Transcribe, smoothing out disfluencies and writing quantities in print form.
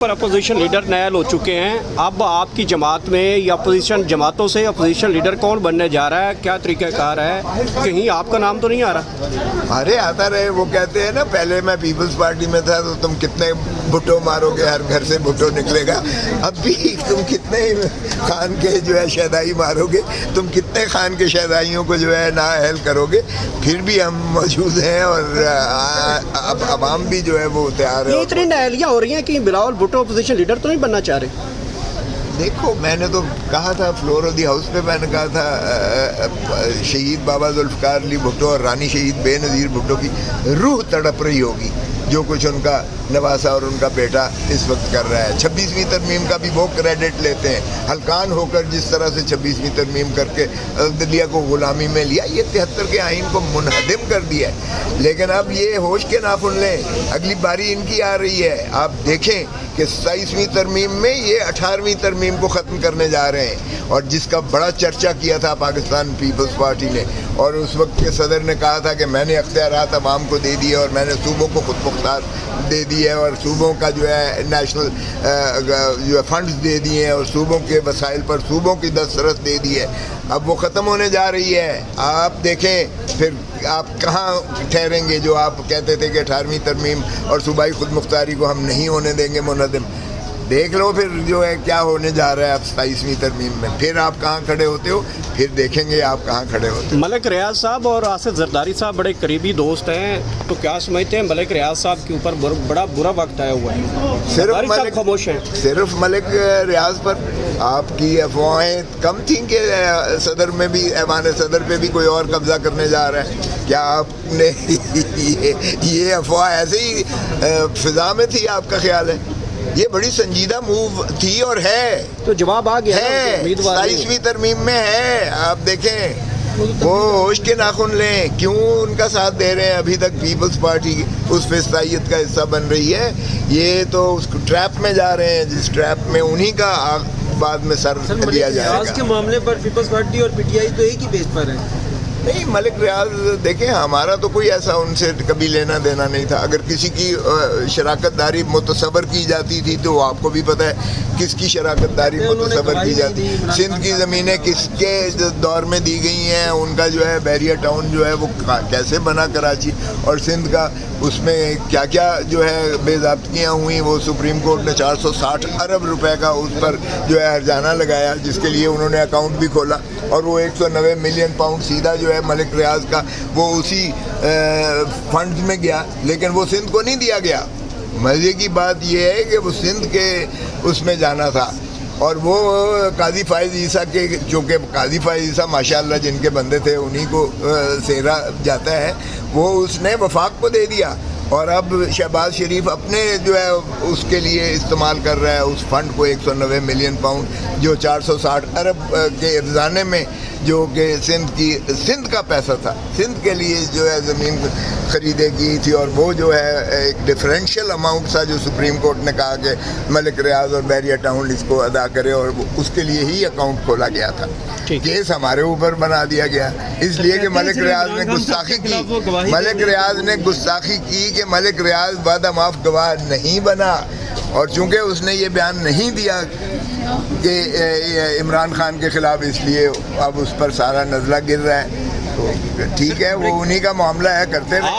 پر opposition leader Nile ہو چکے ہیں. اب آپ کی جماعت میں یا اپوزیشن جماعتوں سے اپوزیشن لیڈر کون بننے جا رہا ہے؟ کیا طریقہ کار ہے؟ کہیں آپ کا نام تو نہیں آ رہا؟ ارے آتا رہے. وہ کہتے ہیں نا پہلے میں پیپلز پارٹی میں تھا تو تم کتنے بھٹو مارو گے, ہر گھر سے بھٹو نکلے گا. اب بھی تم کتنے خان کے جو ہے شہدائی مارو گے, تم کتنے خان کے شہدائیوں کو جو ہے نااہل کرو گے. پھر بھی ہم موجود ہیں اور اب عوام بھی جو ہے وہ تیار ہے. اتنی نائلیاں ہو رہی ہیں کہ بلاول بھٹو اپوزیشن لیڈر تو نہیں بننا چاہ رہے؟ دیکھو میں نے تو کہا تھا فلور آف دی ہاؤس پہ, میں نے کہا تھا شہید بابا ذوالفقار علی بھٹو اور رانی شہید بے نظیر بھٹو کی روح تڑپ رہی ہوگی جو کچھ ان کا نواسا اور ان کا بیٹا اس وقت کر رہا ہے. 26ویں ترمیم کا بھی وہ کریڈٹ لیتے ہیں, ہلکان ہو کر جس طرح سے 26ویں ترمیم کر کے عدلیہ کو غلامی میں لیا, یہ 73 کے آئین کو منہدم کر دیا ہے. لیکن اب یہ ہوش کے ناخن لیں, اگلی باری ان کی آ رہی ہے. آپ دیکھیں کہ 27ویں ترمیم میں یہ 18ویں ترمیم کو ختم کرنے جا رہے ہیں, اور جس کا بڑا چرچا کیا تھا پاکستان پیپلز پارٹی نے, اور اس وقت کے صدر نے کہا تھا کہ میں نے اختیارات عوام کو دے دیے اور میں نے صوبوں کو خود مختار دے دی ہے, اور صوبوں کا جو ہے نیشنل جو ہے فنڈز دے دیے ہیں, اور صوبوں کے وسائل پر صوبوں کی دسترس دے دی ہے. اب وہ ختم ہونے جا رہی ہے. آپ دیکھیں پھر آپ کہاں ٹھہریں گے جو آپ کہتے تھے کہ 18ویں ترمیم اور صوبائی خود مختاری کو ہم نہیں ہونے دیں گے منہدم. دیکھ لو پھر جو ہے کیا ہونے جا رہا ہے اب 27ویں ترمیم میں. پھر آپ کہاں کھڑے ہوتے ہو, پھر دیکھیں گے آپ کہاں کھڑے ہوتے ہو. ملک ریاض صاحب اور آصف زرداری صاحب بڑے قریبی دوست ہیں, تو کیا سمجھتے ہیں ملک ریاض صاحب کے اوپر بڑا برا وقت آیا ہوا ہے؟ صرف خاموش ہیں. صرف ملک ریاض پر آپ کی افواہیں کم تھیں کہ صدر میں بھی, ایوان صدر پہ بھی کوئی اور قبضہ کرنے جا رہا ہے. کیا آپ نے یہ افواہ ایسے ہی فضا میں تھی, آپ کا خیال ہے؟ یہ بڑی سنجیدہ موو تھی اور ہے. تو جواب آ گیا ہے 27ویں ترمیم میں ہے. آپ دیکھیں وہ ہوش کے ناخن لیں, کیوں ان کا ساتھ دے رہے ہیں ابھی تک پیپلز پارٹی اس فسطائیت کا حصہ بن رہی ہے. یہ تو اس ٹریپ میں جا رہے ہیں جس ٹریپ میں انہی کا بعد میں سر دیا جائے گا. ریاض کے معاملے پر پیپلز پارٹی اور پی ٹی آئی تو ایک ہی بیس پر ہے. نہیں, ملک ریاض دیکھیں ہمارا تو کوئی ایسا ان سے کبھی لینا دینا نہیں تھا. اگر کسی کی شراکت داری متصور کی جاتی تھی تو آپ کو بھی پتہ ہے کس کی شراکت داری متصور کی جاتی. سندھ کی زمینیں کس کے دور میں دی گئی ہیں, ان کا جو ہے بیریا ٹاؤن جو ہے وہ کیسے بنا کراچی, اور سندھ کا اس میں کیا کیا جو ہے بے ضابطگیاں ہوئیں. وہ سپریم کورٹ نے 460 ارب روپے کا اس پر جو ہے ہرجانہ لگایا, جس کے لیے انہوں نے اکاؤنٹ بھی کھولا, اور وہ 190 ملین پاؤنڈ سیدھا جو ہے ملک ریاض کا وہ اسی فنڈز میں گیا, لیکن وہ سندھ کو نہیں دیا گیا. مزے کی بات یہ ہے کہ وہ سندھ کے اس میں جانا تھا, اور وہ قاضی فائز عیسیٰ کے, چونکہ قاضی فائز عیسیٰ ماشاءاللہ جن کے بندے تھے انہی کو سیرا جاتا ہے, وہ اس نے وفاق کو دے دیا. اور اب شہباز شریف اپنے جو ہے اس کے لیے استعمال کر رہا ہے اس فنڈ کو 190 ملین پاؤنڈ جو 460 ارب کے افزانے میں, جو کہ سندھ کا پیسہ تھا, سندھ کے لیے جو ہے زمین خریدے کی تھی. اور وہ جو ہے ایک ڈفرینشیل اماؤنٹ تھا جو سپریم کورٹ نے کہا کہ ملک ریاض اور بیریا ٹاؤن اس کو ادا کرے, اور اس کے لیے ہی اکاؤنٹ کھولا گیا تھا. کیس ہمارے اوپر بنا دیا گیا اس لیے کہ ملک ریاض نے گستاخی کی. ملک ریاض نے گستاخی کی کہ ملک ریاض وعدہ معاف گواہ نہیں بنا, اور چونکہ اس نے یہ بیان نہیں دیا کہ عمران خان کے خلاف, اس لیے اب اس پر سارا نزلہ گر رہا ہے. تو ٹھیک ہے, وہ انہی کا معاملہ ہے, کرتے رہے.